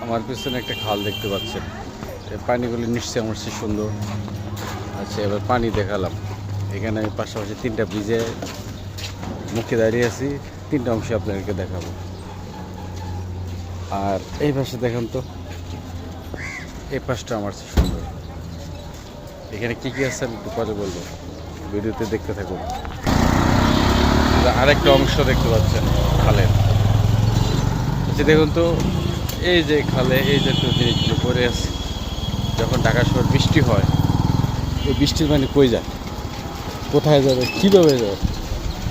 আমার পিছনে একটা খাল দেখতে পাচ্ছেন, এই পানিগুলি নিশ্চয়ই আমার সে সুন্দর। আচ্ছা, এবার পানি দেখালাম। এখানে আমি পাশাপাশি তিনটা ব্রিজে মুখে দাঁড়িয়ে আছি, তিনটা অংশে আপনাদেরকে দেখাবো। আর এই পাশে দেখেন তো, এই পাশটা আমার চেয়ে সুন্দর। এখানে কী কী আছে আমি একটু পরে বলবো, ভিডিওতে দেখতে থাকুন। আরেকটা অংশ দেখতে পাচ্ছেন খালের। আচ্ছা দেখুন তো, এই যে খালে এই জাতীয় জিনিসগুলো পড়ে আছে, যখন ঢাকা শহর বৃষ্টি হয়, এই বৃষ্টির পানি কই যায়, কোথায় যাবে, কীভাবে যাবে?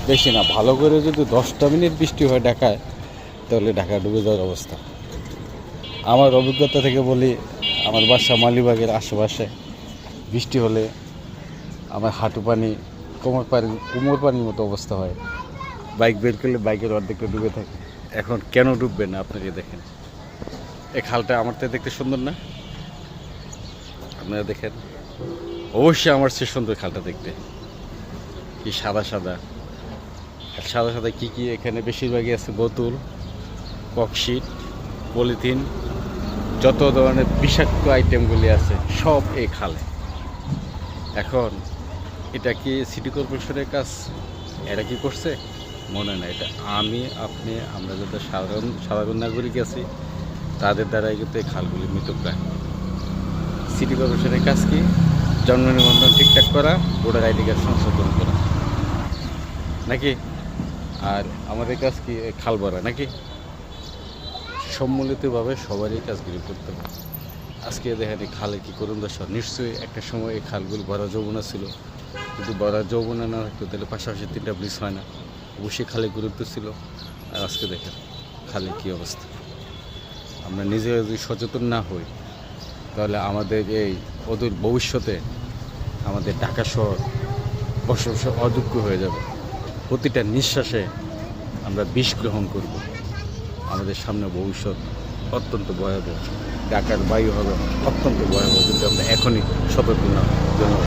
বেশি না, ভালো করে যদি 10টা মিনিট বৃষ্টি হয় ঢাকায়, তাহলে ঢাকা ডুবে যাওয়ার অবস্থা। আমার অভিজ্ঞতা থেকে বলি, আমার বাসা মালিবাগের আশেপাশে বৃষ্টি হলে আমার হাঁটু পানি, কোমর পানির মতো অবস্থা হয়। বাইক বের করলে বাইকের অর্ধেকটা ডুবে থাকে। এখন কেন ডুববে না আপনারা দেখেন, এই খালটা আমার তো দেখতে সুন্দর না? আপনারা দেখেন, অবশ্যই আমার চেয়ে সুন্দর খালটা দেখতে। কি সাদা সাদা, সাদা সাদা কী কী এখানে বেশিরভাগই আছে বোতল, ককশিট, পলিথিন, যত ধরনের বিষাক্ত আইটেমগুলি আছে সব এই খালে। এখন এটা কি সিটি কর্পোরেশনের কাজ? এরা কি করছে? মনে হয় না। এটা আমি, আপনি, আমরা যাদের সাধারণ নাগরিক আছি, তাদের দ্বারাই কিন্তু এই খালগুলি মৃতপ্রায়। সিটি কর্পোরেশনের কাজ কি? জন্ম নিবন্ধন ঠিকঠাক করা, ভোটার আইডি কার্ড সংশোধন করা, নাকি? আর আমাদের কাজ কি খাল ভরা, নাকি? সম্মিলিতভাবে সবারই কাজগুলি করতে হবে। আজকে দেখেন এই খালে কি করুন দশা। নিশ্চয়ই একটা সময় এই খালগুলি ভরা যমুনা ছিল, যদি ভরা যমুনা না থাকতো তাহলে পাশাপাশি তিনটা ব্রিজ হয় না। অবশ্যই খালে গুরুত্ব ছিল। আর আজকে দেখেন খালের কী অবস্থা। আমরা নিজেরা যদি সচেতন না হই, তাহলে আমাদের এই অদূর ভবিষ্যতে আমাদের ঢাকা শহর বসবাসের অযোগ্য হয়ে যাবে। প্রতিটা নিঃশ্বাসে আমরা বিষ গ্রহণ করব। আমাদের সামনে ভবিষ্যৎ অত্যন্ত ভয়াবহ। ঢাকার বায়ু হবে অত্যন্ত ভয়াবহ, কিন্তু আমরা এখনই সতর্ক না। ধন্যবাদ।